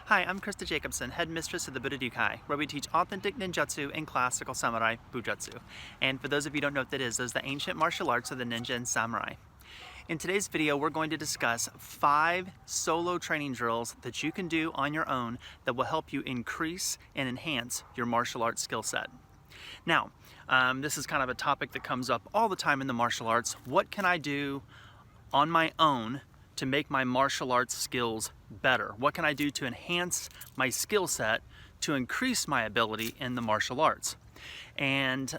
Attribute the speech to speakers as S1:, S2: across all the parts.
S1: Hi, I'm Christa Jacobson, headmistress of the Budo, where we teach authentic ninjutsu and classical samurai Bujutsu. And for those of you who don't know what that is, those are the ancient martial arts of the ninja and samurai. In today's video, we're going to discuss 5 solo training drills that you can do on your own that will help you increase and enhance your martial arts skill set. Now, this is kind of a topic that comes up all the time in the martial arts. What can I do on my own to make my martial arts skills better? What can I do to enhance my skill set to increase my ability in the martial arts? And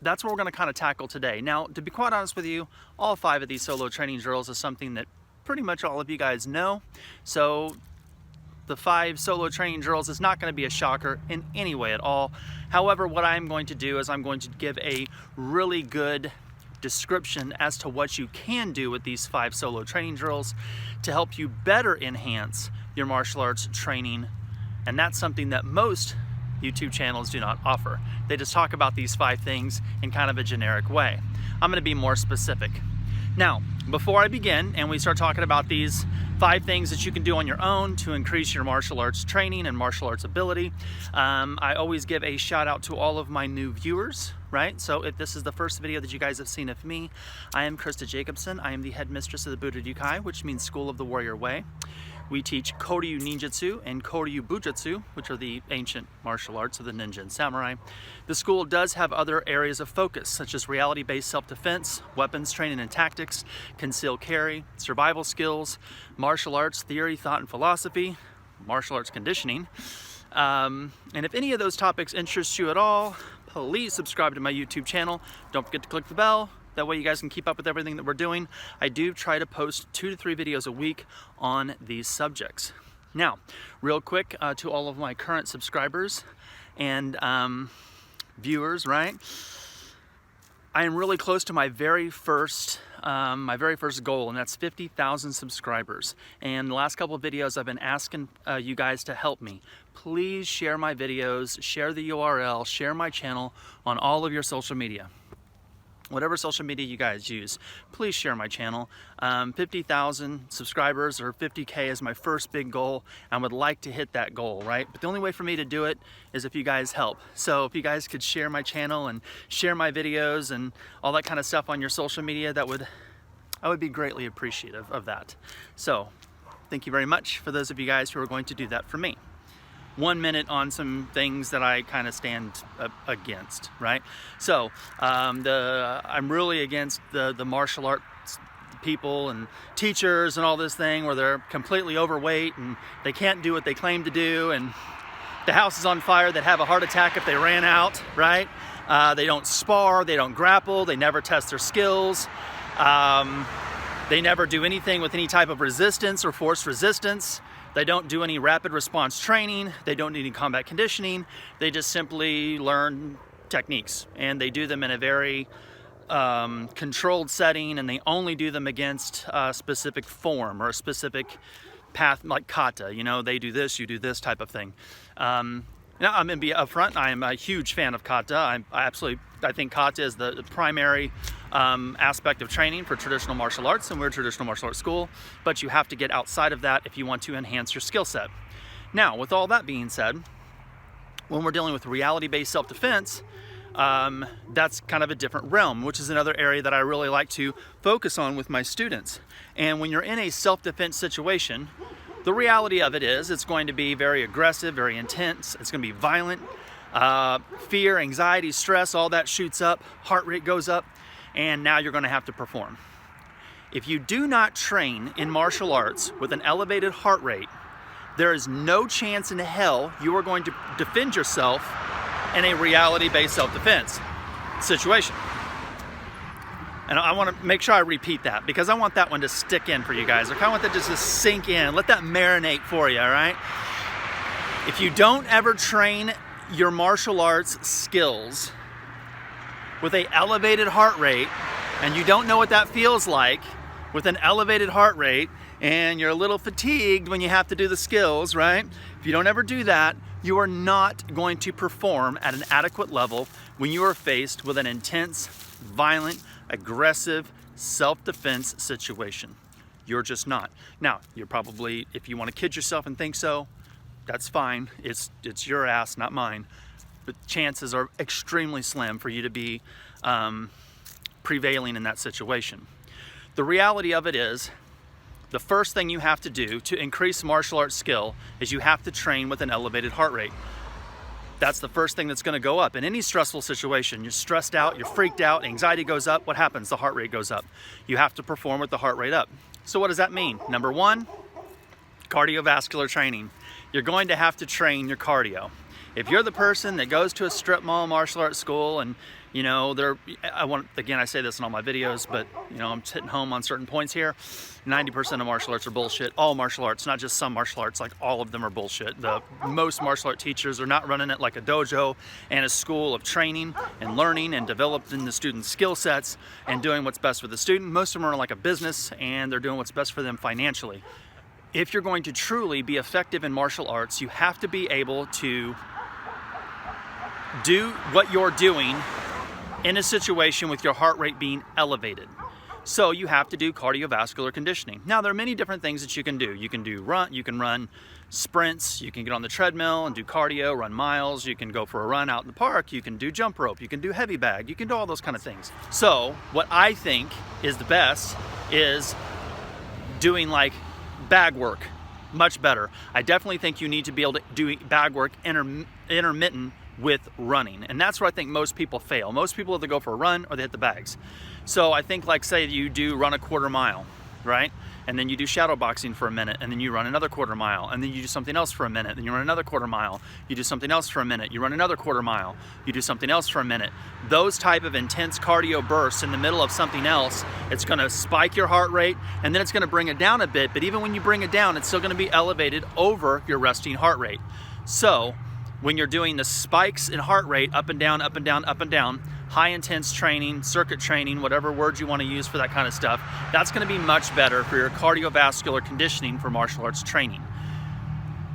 S1: that's what we're going to kind of tackle today. Now, to be quite honest with you, all 5 of these solo training drills is something that pretty much all of you guys know. So the 5 solo training drills is not going to be a shocker in any way at all. However, what I'm going to do is I'm going to give a really good description as to what you can do with these 5 solo training drills to help you better enhance your martial arts training. And that's something that most YouTube channels do not offer. They just talk about these 5 things in kind of a generic way. I'm going to be more specific. Now, before I begin and we start talking about these 5 things that you can do on your own to increase your martial arts training and martial arts ability, I always give a shout out to all of my new viewers, right? So if this is the first video that you guys have seen of me, I am Christa Jacobson. I am the headmistress of the Budo, which means School of the Warrior Way. We teach koryu Ninjutsu and koryu Bujutsu, which are the ancient martial arts of the ninja and samurai. The school does have other areas of focus, such as reality-based self-defense, weapons training and tactics, concealed carry, survival skills, martial arts theory, thought and philosophy, martial arts conditioning. And if any of those topics interest you at all, please subscribe to my YouTube channel. Don't forget to click the bell. That way you guys can keep up with everything that we're doing. I do try to post 2 to 3 videos a week on these subjects. Now, real quick to all of my current subscribers and viewers, right? I am really close to my very first goal, and that's 50,000 subscribers. And the last couple of videos I've been asking you guys to help me. Please share my videos, share the URL, share my channel on all of your social media. Whatever social media you guys use, please share my channel. 50,000 subscribers or 50K is my first big goal. I would like to hit that goal, right? But the only way for me to do it is if you guys help. So if you guys could share my channel and share my videos and all that kind of stuff on your social media, I would be greatly appreciative of that. So thank you very much for those of you guys who are going to do that for me. 1 minute on some things that I kind of stand against, right? So I'm really against the martial arts people and teachers and all this thing where they're completely overweight and they can't do what they claim to do, and the house is on fire, they'd have a heart attack if they ran out, right? They don't spar, they don't grapple, they never test their skills. They never do anything with any type of resistance or forced resistance. They don't do any rapid response training. They don't do any combat conditioning. They just simply learn techniques, and they do them in a very controlled setting, and they only do them against a specific form or a specific path, like kata. You know, they do this, you do this type of thing. Now, I'm going to be upfront. I am a huge fan of kata. I think kata is the primary aspect of training for traditional martial arts, and we're a traditional martial arts school, but you have to get outside of that if you want to enhance your skill set. Now, with all that being said, when we're dealing with reality-based self-defense, that's kind of a different realm, which is another area that I really like to focus on with my students. And when you're in a self-defense situation, the reality of it is it's going to be very aggressive, very intense. It's going to be violent. Fear, anxiety, stress, all that shoots up, heart rate goes up, and now you're going to have to perform. If you do not train in martial arts with an elevated heart rate, there is no chance in hell you are going to defend yourself in a reality-based self-defense situation. And I want to make sure I repeat that because I want that one to stick in for you guys. I kind of want that just to sink in. Let that marinate for you, all right? If you don't ever train your martial arts skills with an elevated heart rate, and you don't know what that feels like with an elevated heart rate, and you're a little fatigued when you have to do the skills, right? If you don't ever do that, you are not going to perform at an adequate level when you are faced with an intense, violent, aggressive self-defense situation. You're just not. Now, you're probably, if you want to kid yourself and think so, That's fine. It's your ass, not mine. But chances are extremely slim for you to be prevailing in that situation. The reality of it is, the first thing you have to do to increase martial arts skill is you have to train with an elevated heart rate. That's the first thing that's going to go up. In any stressful situation, you're stressed out, you're freaked out, anxiety goes up. What happens? The heart rate goes up. You have to perform with the heart rate up. So what does that mean? Number one, cardiovascular training. You're going to have to train your cardio. If you're the person that goes to a strip mall martial arts school and you know, I say this in all my videos, but you know, I'm hitting home on certain points here. 90% of martial arts are bullshit. All martial arts, not just some martial arts, like all of them are bullshit. The most martial art teachers are not running it like a dojo and a school of training and learning and developing the student's skill sets and doing what's best for the student. Most of them are like a business and they're doing what's best for them financially. If you're going to truly be effective in martial arts, you have to be able to do what you're doing in a situation with your heart rate being elevated. So you have to do cardiovascular conditioning. Now there are many different things that you can do. You can run sprints, you can get on the treadmill and do cardio, run miles, you can go for a run out in the park, you can do jump rope, you can do heavy bag, you can do all those kind of things. So what I think is the best is doing like bag work, much better. I definitely think you need to be able to do bag work intermittent with running, and that's where I think most people fail. Most people either go for a run or they hit the bags. So I think, like, say you do run a quarter mile, right? And then you do shadow boxing for a minute, and then you run another quarter mile, and then you do something else for a minute, then you run another quarter mile, you do something else for a minute, you run another quarter mile, you do something else for a minute. Those type of intense cardio bursts in the middle of something else, it's gonna spike your heart rate, and then it's gonna bring it down a bit, but even when you bring it down, it's still gonna be elevated over your resting heart rate. So when you're doing the spikes in heart rate, up and down, up and down, up and down, high intense training, circuit training, whatever words you want to use for that kind of stuff, that's going to be much better for your cardiovascular conditioning for martial arts training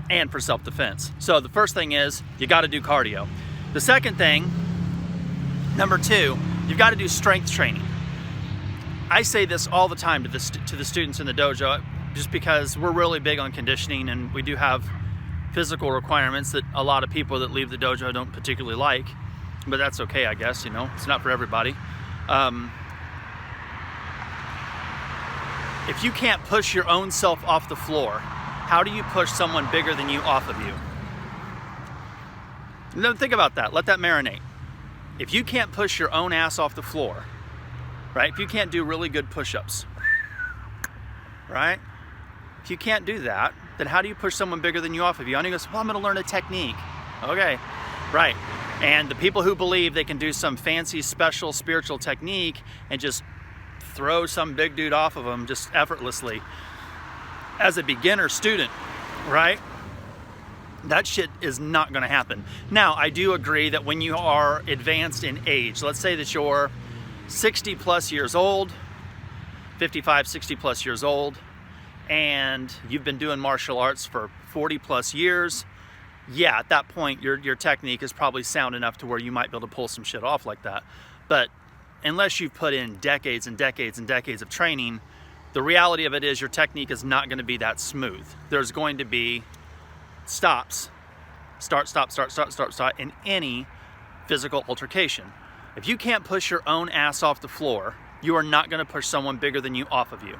S1: and for self-defense. So the first thing is you got to do cardio. The second thing, number two, you've got to do strength training. I say this all the time to the students in the dojo just because we're really big on conditioning, and we do have physical requirements that a lot of people that leave the dojo don't particularly like, but that's okay, I guess, you know, it's not for everybody. If you can't push your own self off the floor, how do you push someone bigger than you off of you? No, think about that, let that marinate. If you can't push your own ass off the floor, right? If you can't do really good push-ups, right? If you can't do that, then how do you push someone bigger than you off of you? And he goes, well, I'm gonna learn a technique. Okay, right. And the people who believe they can do some fancy, special, spiritual technique and just throw some big dude off of them just effortlessly, as a beginner student, right? That shit is not gonna happen. Now, I do agree that when you are advanced in age, let's say that you're 60 plus years old, 55, 60 plus years old, and you've been doing martial arts for 40 plus years, yeah, at that point your technique is probably sound enough to where you might be able to pull some shit off like that. But unless you've put in decades and decades and decades of training, the reality of it is your technique is not going to be that smooth. There's going to be stops, start, stop, start, start, start, start, in any physical altercation. If you can't push your own ass off the floor, you are not going to push someone bigger than you off of you.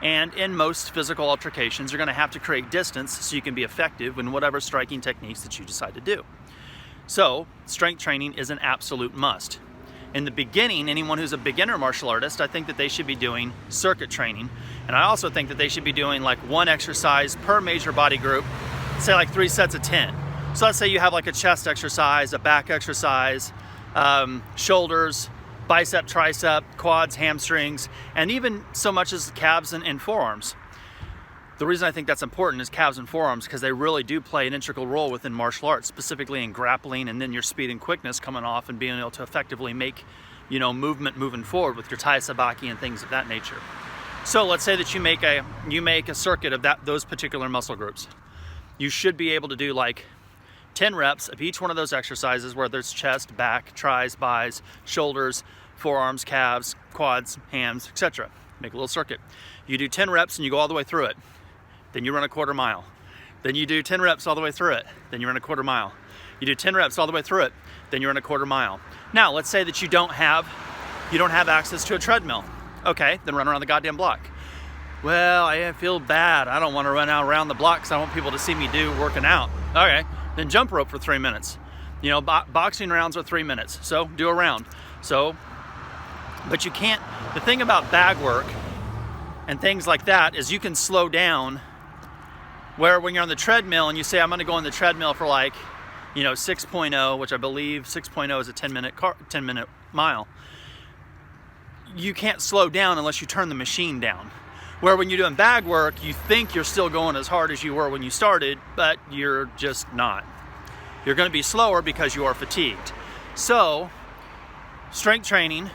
S1: And in most physical altercations, you're going to have to create distance so you can be effective in whatever striking techniques that you decide to do. So, strength training is an absolute must. In the beginning, anyone who's a beginner martial artist, I think that they should be doing circuit training. And I also think that they should be doing like one exercise per major body group, say like 3 sets of 10. So let's say you have like a chest exercise, a back exercise, shoulders, bicep, tricep, quads, hamstrings, and even so much as calves and forearms. The reason I think that's important is calves and forearms, because they really do play an integral role within martial arts, specifically in grappling, and then your speed and quickness coming off and being able to effectively make, you know, movement moving forward with your tai sabaki and things of that nature. So let's say that you make a circuit of those particular muscle groups. You should be able to do like 10 reps of each one of those exercises, whether it's chest, back, tris, bis, shoulders, forearms, calves, quads, hams, etc. Make a little circuit. You do 10 reps and you go all the way through it. Then you run a quarter mile. Then you do 10 reps all the way through it. Then you run a quarter mile. You do 10 reps all the way through it. Then you run a quarter mile. Now, let's say that you don't have access to a treadmill. Okay, then run around the goddamn block. Well, I feel bad. I don't want to run out around the block because I want people to see me working out. Okay, then jump rope for 3 minutes. You know, boxing rounds are 3 minutes, so do a round. But you can't, the thing about bag work and things like that is you can slow down, where when you're on the treadmill and you say, I'm gonna go on the treadmill for like, 6.0, which I believe 6.0 is a 10-minute mile. You can't slow down unless you turn the machine down. Where when you're doing bag work, you think you're still going as hard as you were when you started, but you're just not. You're gonna be slower because you are fatigued. So, strength training,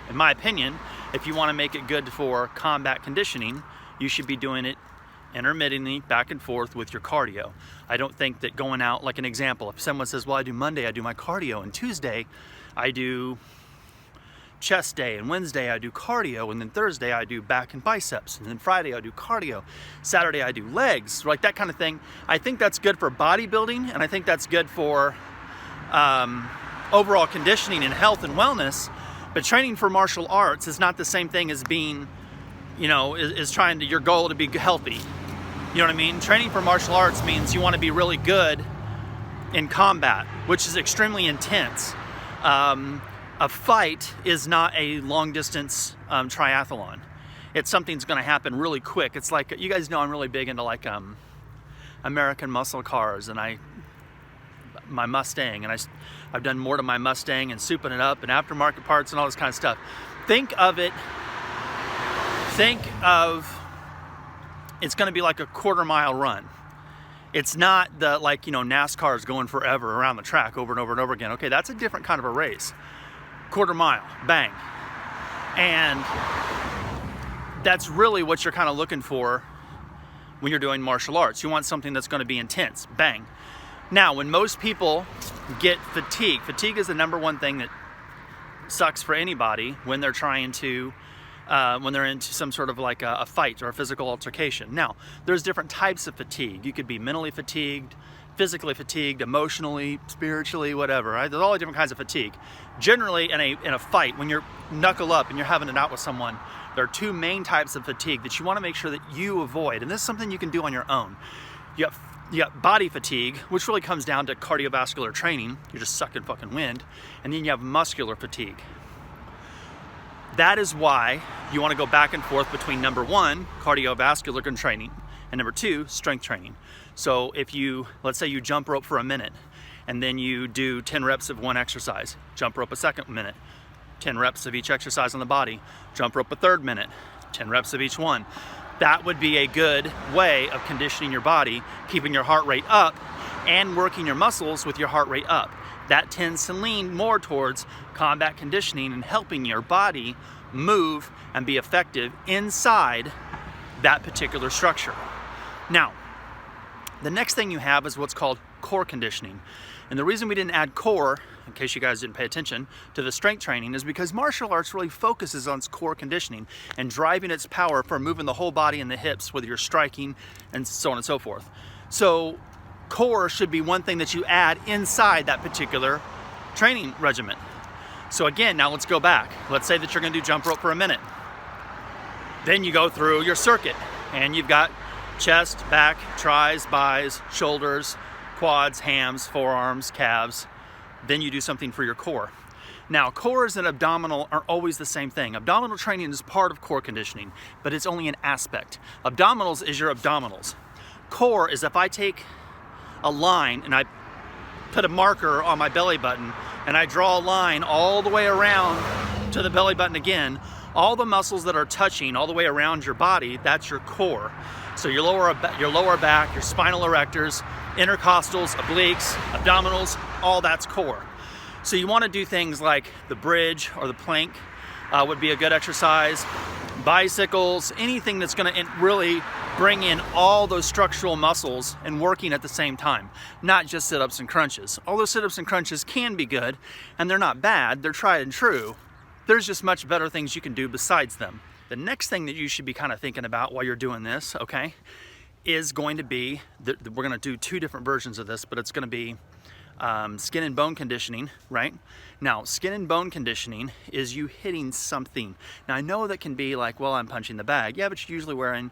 S1: in my opinion, if you wanna make it good for combat conditioning, you should be doing it intermittently, back and forth with your cardio. I don't think that going out, like an example, if someone says, well, I do Monday, I do my cardio, and Tuesday, I do chest day, and Wednesday I do cardio, and then Thursday I do back and biceps, and then Friday I do cardio, Saturday I do legs, like that kind of thing. I think that's good for bodybuilding, and I think that's good for overall conditioning and health and wellness. But training for martial arts is not the same thing as being, is trying to, your goal to be healthy. You know what I mean? Training for martial arts means you want to be really good in combat, which is extremely intense. A fight is not a long distance triathlon. It's something's going to happen really quick. It's like, you guys know I'm really big into like American muscle cars, and my Mustang, and I've done more to my Mustang and souping it up and aftermarket parts and all this kind of stuff. Think of it's going to be like a quarter mile run. It's not the NASCAR is going forever around the track over and over and over again. Okay, that's a different kind of a race. Quarter mile, bang. And that's really what you're kind of looking for when you're doing martial arts. You want something that's going to be intense, bang. Now, when most people get fatigue is the number one thing that sucks for anybody when they're trying to, when they're into some sort of like a fight or a physical altercation. Now, there's different types of fatigue. You could be mentally fatigued, physically fatigued, emotionally, spiritually, whatever, right? There's all the different kinds of fatigue. Generally, in a fight, when you're knuckle up and you're having it out with someone, there are two main types of fatigue that you want to make sure that you avoid. And this is something you can do on your own. You got body fatigue, which really comes down to cardiovascular training. You're just sucking fucking wind. And then you have muscular fatigue. That is why you want to go back and forth between number one, cardiovascular training, and number two, strength training. So if let's say you jump rope for a minute, and then you do 10 reps of one exercise, jump rope a second minute, 10 reps of each exercise on the body, jump rope a third minute, 10 reps of each one. That would be a good way of conditioning your body, keeping your heart rate up, and working your muscles with your heart rate up. That tends to lean more towards combat conditioning and helping your body move and be effective inside that particular structure. Now, the next thing you have is what's called core conditioning. And the reason we didn't add core, in case you guys didn't pay attention, to the strength training is because martial arts really focuses on core conditioning and driving its power for moving the whole body and the hips, whether you're striking and so on and so forth. So core should be one thing that you add inside that particular training regimen. So again, now let's go back. Let's say that you're gonna do jump rope for a minute. Then you go through your circuit and you've got chest, back, tris, bis, shoulders, quads, hams, forearms, calves. Then you do something for your core. Now, cores and abdominal are always the same thing. Abdominal training is part of core conditioning, but it's only an aspect. Abdominals is your abdominals. Core is if I take a line and I put a marker on my belly button and I draw a line all the way around to the belly button again, all the muscles that are touching all the way around your body, that's your core. So your lower back, your spinal erectors, intercostals, obliques, abdominals, all that's core. So you want to do things like the bridge or the plank would be a good exercise. Bicycles, anything that's going to really bring in all those structural muscles and working at the same time, not just sit-ups and crunches. Although sit-ups and crunches can be good, and they're not bad, they're tried and true. There's just much better things you can do besides them. The next thing that you should be kind of thinking about while you're doing this, okay, is going to be, we're going to do two different versions of this, but it's going to be skin and bone conditioning, right? Now, skin and bone conditioning is you hitting something. Now, I know that can be like, well, I'm punching the bag. Yeah, but you're usually wearing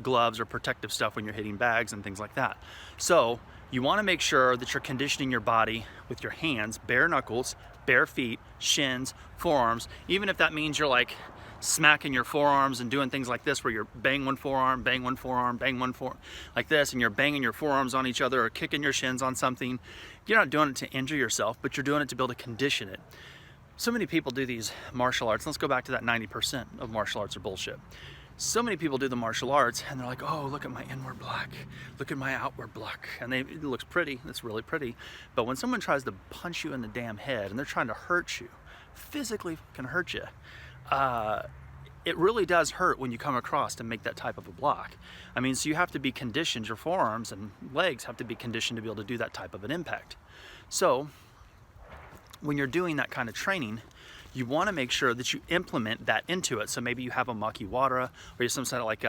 S1: gloves or protective stuff when you're hitting bags and things like that. So you want to make sure that you're conditioning your body with your hands, bare knuckles, bare feet, shins, forearms, even if that means you're like smacking your forearms and doing things like this where you're bang one forearm, bang one forearm, bang one forearm, like this, and you're banging your forearms on each other or kicking your shins on something. You're not doing it to injure yourself, but you're doing it to be able to condition it. So many people do these martial arts. Let's go back to that 90% of martial arts are bullshit. So many people do the martial arts and they're like, oh, look at my inward block, look at my outward block, and it looks pretty, it's really pretty. But when someone tries to punch you in the damn head and they're trying to hurt you, physically can hurt you, it really does hurt when you come across to make that type of a block. I mean, so you have to be conditioned, your forearms and legs have to be conditioned to be able to do that type of an impact. So when you're doing that kind of training, you want to make sure that you implement that into it. So maybe you have a makiwara, or you have some sort of like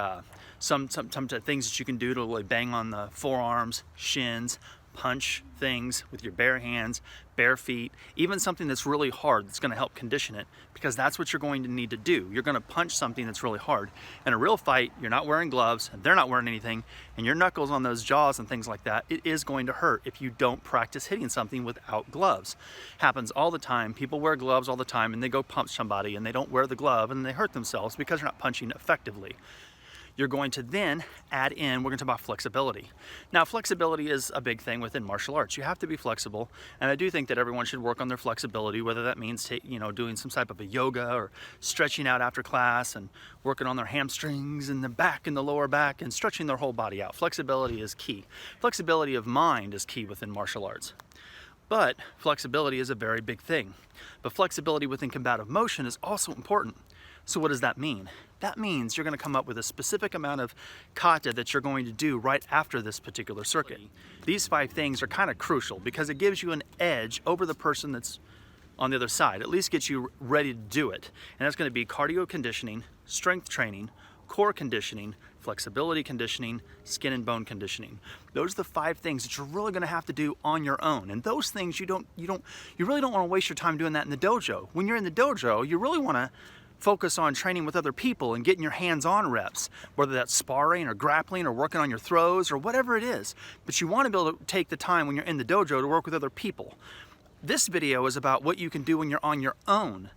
S1: some things that you can do to really bang on the forearms, shins, punch things with your bare hands, bare feet, even something that's really hard that's going to help condition it, because that's what you're going to need to do. You're going to punch something that's really hard. In a real fight, you're not wearing gloves and they're not wearing anything, and your knuckles on those jaws and things like that, it is going to hurt if you don't practice hitting something without gloves. Happens all the time. People wear gloves all the time and they go punch somebody and they don't wear the glove and they hurt themselves because they're not punching effectively. You're going to then add in, we're going to talk about flexibility. Now, flexibility is a big thing within martial arts. You have to be flexible, and I do think that everyone should work on their flexibility, whether that means doing some type of a yoga or stretching out after class and working on their hamstrings and the back and the lower back and stretching their whole body out. Flexibility is key. Flexibility of mind is key within martial arts. But flexibility is a very big thing. But flexibility within combative motion is also important. So what does that mean? That means you're going to come up with a specific amount of kata that you're going to do right after this particular circuit. These 5 things are kind of crucial because it gives you an edge over the person that's on the other side. At least gets you ready to do it. And that's going to be cardio conditioning, strength training, core conditioning, flexibility conditioning, skin and bone conditioning. Those are the 5 things that you're really going to have to do on your own. And those things you really don't want to waste your time doing that in the dojo. When you're in the dojo, you really want to focus on training with other people and getting your hands-on reps, whether that's sparring or grappling or working on your throws or whatever it is. But you want to be able to take the time when you're in the dojo to work with other people. This video is about what you can do when you're on your own,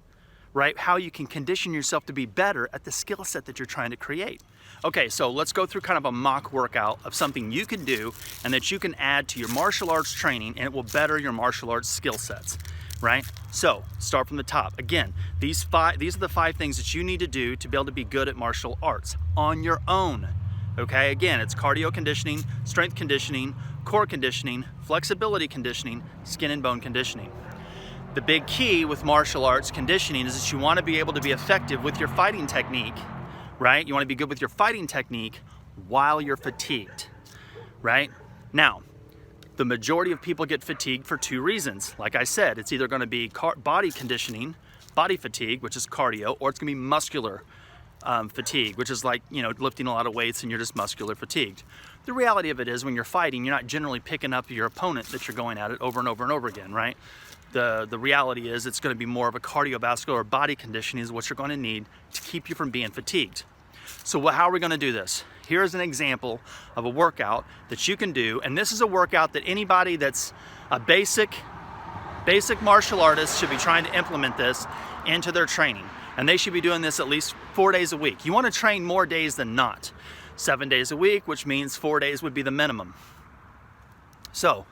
S1: right? How you can condition yourself to be better at the skill set that you're trying to create. Okay, so let's go through kind of a mock workout of something you can do and that you can add to your martial arts training, and it will better your martial arts skill sets. Right? So start from the top. Again, these are the 5 things that you need to do to be able to be good at martial arts on your own. Okay, again, it's cardio conditioning, strength conditioning, core conditioning, flexibility conditioning, skin and bone conditioning. The big key with martial arts conditioning is that you want to be able to be effective with your fighting technique, right? You want to be good with your fighting technique while you're fatigued, right? Now, the majority of people get fatigued for 2 reasons. Like I said, it's either going to be body conditioning, body fatigue, which is cardio, or it's going to be muscular fatigue, which is like, lifting a lot of weights and you're just muscular fatigued. The reality of it is when you're fighting, you're not generally picking up your opponent that you're going at it over and over and over again, right? The reality is it's going to be more of a cardiovascular body conditioning is what you're going to need to keep you from being fatigued. So how are we going to do this? Here's an example of a workout that you can do, and this is a workout that anybody that's a basic martial artist should be trying to implement this into their training, and they should be doing this at least 4 days a week. You want to train more days than not. 7 days a week, which means 4 days would be the minimum. So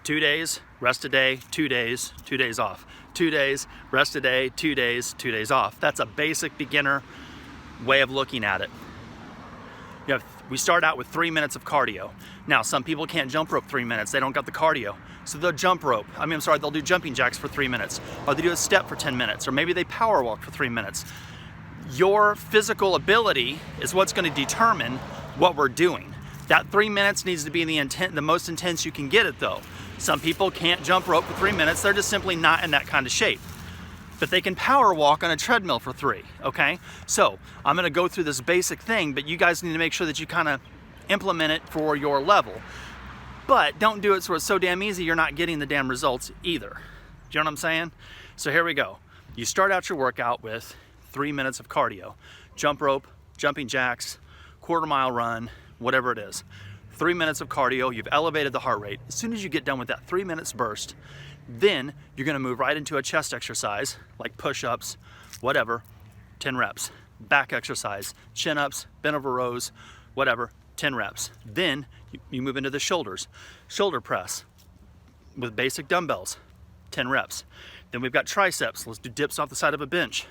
S1: 2 days, rest a day, 2 days, 2 days off. 2 days, rest a day, 2 days, 2 days off. That's a basic beginner way of looking at it. We start out with 3 minutes of cardio. Now, some people can't jump rope 3 minutes. They don't got the cardio. So they'll they'll do jumping jacks for 3 minutes, or they do a step for 10 minutes, or maybe they power walk for 3 minutes. Your physical ability is what's going to determine what we're doing. That 3 minutes needs to be the most intense you can get it though. Some people can't jump rope for 3 minutes. They're just simply not in that kind of shape. but they can power walk on a treadmill for 3, okay? So I'm gonna go through this basic thing, but you guys need to make sure that you kind of implement it for your level. But don't do it so it's so damn easy you're not getting the damn results either. Do you know what I'm saying? So here we go. You start out your workout with 3 minutes of cardio. Jump rope, jumping jacks, quarter-mile run, whatever it is. 3 minutes of cardio, you've elevated the heart rate. As soon as you get done with that 3 minutes burst, then you're gonna move right into a chest exercise, like push-ups, whatever, 10 reps. Back exercise, chin-ups, bent over rows, whatever, 10 reps. Then you move into the shoulders. Shoulder press with basic dumbbells, 10 reps. Then we've got triceps. Let's do dips off the side of a bench.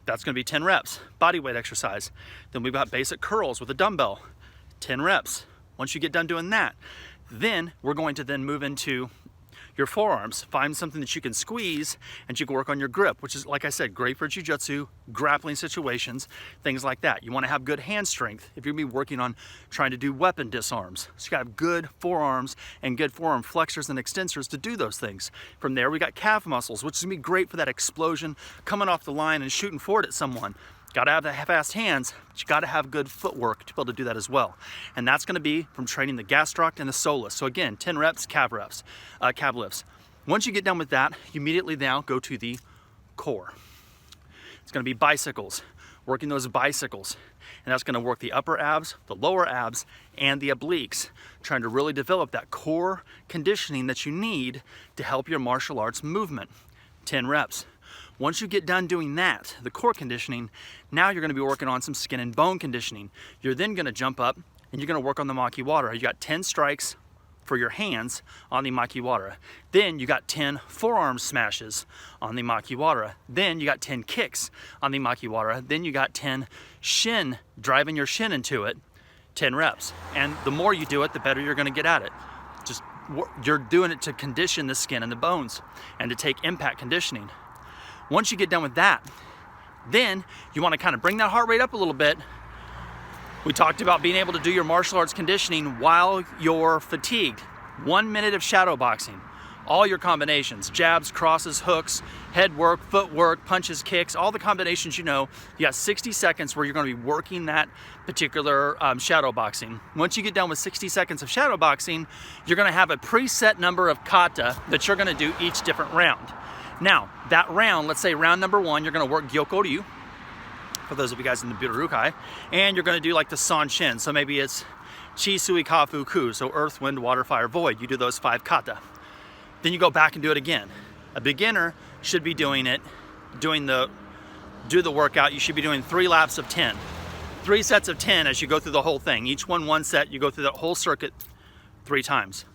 S1: That's gonna be 10 reps. Body weight exercise. Then we've got basic curls with a dumbbell, 10 reps. Once you get done doing that, then we're going to then move into your forearms. Find something that you can squeeze and you can work on your grip, which is, like I said, great for jujutsu, grappling situations, things like that. You want to have good hand strength if you're gonna be working on trying to do weapon disarms. So you gotta have good forearms and good forearm flexors and extensors to do those things. From there, we got calf muscles, which is gonna be great for that explosion, coming off the line and shooting forward at someone. Gotta have the fast hands, but you gotta have good footwork to be able to do that as well. And that's gonna be from training the gastroc and the soleus. So again, 10 reps, calf lifts. Once you get done with that, you immediately now go to the core. It's gonna be bicycles, working those bicycles. And that's gonna work the upper abs, the lower abs, and the obliques, trying to really develop that core conditioning that you need to help your martial arts movement. 10 reps. Once you get done doing that, the core conditioning, now you're gonna be working on some skin and bone conditioning. You're then gonna jump up and you're gonna work on the makiwara. You got 10 strikes for your hands on the makiwara. Then you got 10 forearm smashes on the makiwara. Then you got 10 kicks on the makiwara. Then you got 10 shin, driving your shin into it, 10 reps. And the more you do it, the better you're gonna get at it. You're doing it to condition the skin and the bones and to take impact conditioning. Once you get done with that, then you want to kind of bring that heart rate up a little bit. We talked about being able to do your martial arts conditioning while you're fatigued. 1 minute of shadow boxing. All your combinations, jabs, crosses, hooks, head work, footwork, punches, kicks, all the combinations you know. You got 60 seconds where you're going to be working that particular shadow boxing. Once you get done with 60 seconds of shadow boxing, you're going to have a preset number of kata that you're going to do each different round. Now, that round, let's say round number 1, you're gonna work koryu, for those of you guys in the Budo, and you're gonna do like the San Shin. So maybe it's Chi, Sui, Kafu, Ku, so earth, wind, water, fire, void. You do those 5 kata. Then you go back and do it again. A beginner should be doing it, do the workout, you should be doing 3 laps of 10. 3 sets of 10 as you go through the whole thing. Each one set, you go through the whole circuit 3 times.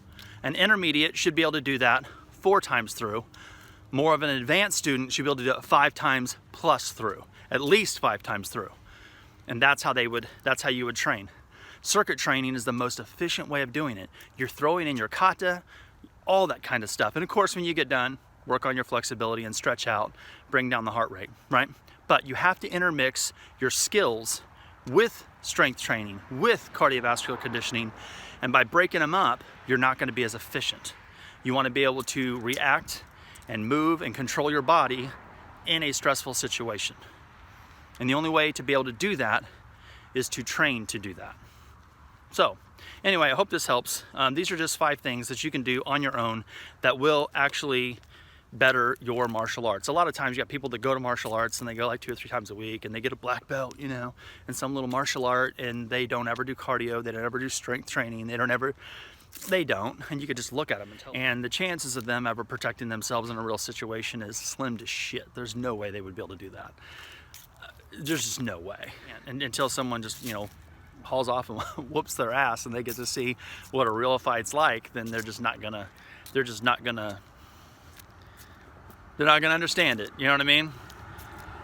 S1: An intermediate should be able to do that 4 times through. More of an advanced student should be able to do it 5 times plus through, at least 5 times through. And that's how you would train. Circuit training is the most efficient way of doing it. You're throwing in your kata, all that kind of stuff. And of course, when you get done, work on your flexibility and stretch out, bring down the heart rate, right? But you have to intermix your skills with strength training, with cardiovascular conditioning. And by breaking them up, you're not gonna be as efficient. You wanna be able to react and move and control your body in a stressful situation. And the only way to be able to do that is to train to do that. So anyway, I hope this helps. These are just 5 things that you can do on your own that will actually better your martial arts. A lot of times you got people that go to martial arts and they go like 2 or 3 times a week and they get a black belt, you know, in some little martial art, and they don't ever do cardio, they don't ever do strength training, they don't, and you could just look at them and tell them. And the chances of them ever protecting themselves in a real situation is slim to shit. There's no way they would be able to do that. There's just no way. And until someone just, you know, hauls off and whoops their ass and they get to see what a real fight's like, then they're not gonna understand it. You know what I mean?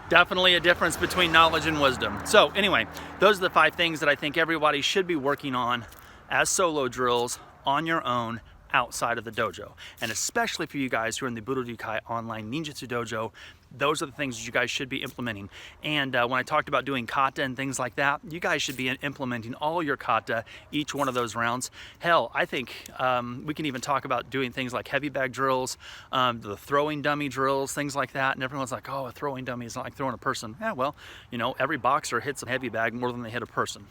S1: Definitely a difference between knowledge and wisdom. So anyway, those are the 5 things that I think everybody should be working on as solo drills on your own outside of the dojo. And especially for you guys who are in the Budo online Ninjutsu dojo, those are the things that you guys should be implementing. And when I talked about doing kata and things like that, you guys should be implementing all your kata each one of those rounds. Hell, I think we can even talk about doing things like heavy bag drills, the throwing dummy drills, things like that. And everyone's like, oh, a throwing dummy is not like throwing a person. Yeah, well, you know, every boxer hits a heavy bag more than they hit a person.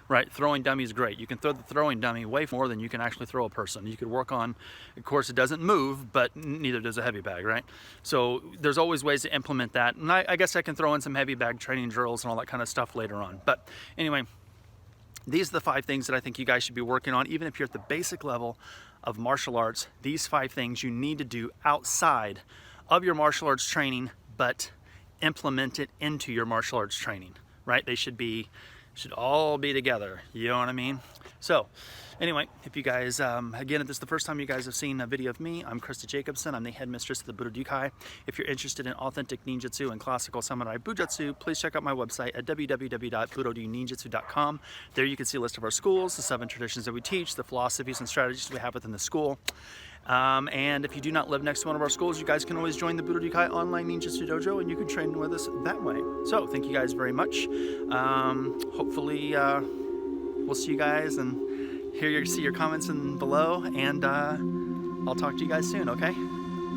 S1: Right, throwing dummy is great. You can throw the throwing dummy way more than you can actually throw a person. You could work on, of course it doesn't move, but neither does a heavy bag, right? So there's always ways to implement that. And I guess I can throw in some heavy bag training drills and all that kind of stuff later on. But anyway, these are the 5 things that I think you guys should be working on. Even if you're at the basic level of martial arts, these 5 things you need to do outside of your martial arts training, but implement it into your martial arts training, right? They should all be together, you know what I mean? So anyway, if you guys, again, if this is the first time you guys have seen a video of me, I'm Christa Jacobson. I'm the headmistress of the Budo. If you're interested in authentic ninjutsu and classical samurai bujutsu, please check out my website at www.budoninjutsu.com. There you can see a list of our schools, the 7 traditions that we teach, the philosophies and strategies we have within the school. And if you do not live next to one of our schools, you guys can always join the Budo online Ninjutsu dojo and you can train with us that way. So thank you guys very much. Hopefully we'll see you guys and see your comments below, and I'll talk to you guys soon, okay?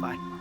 S1: Bye.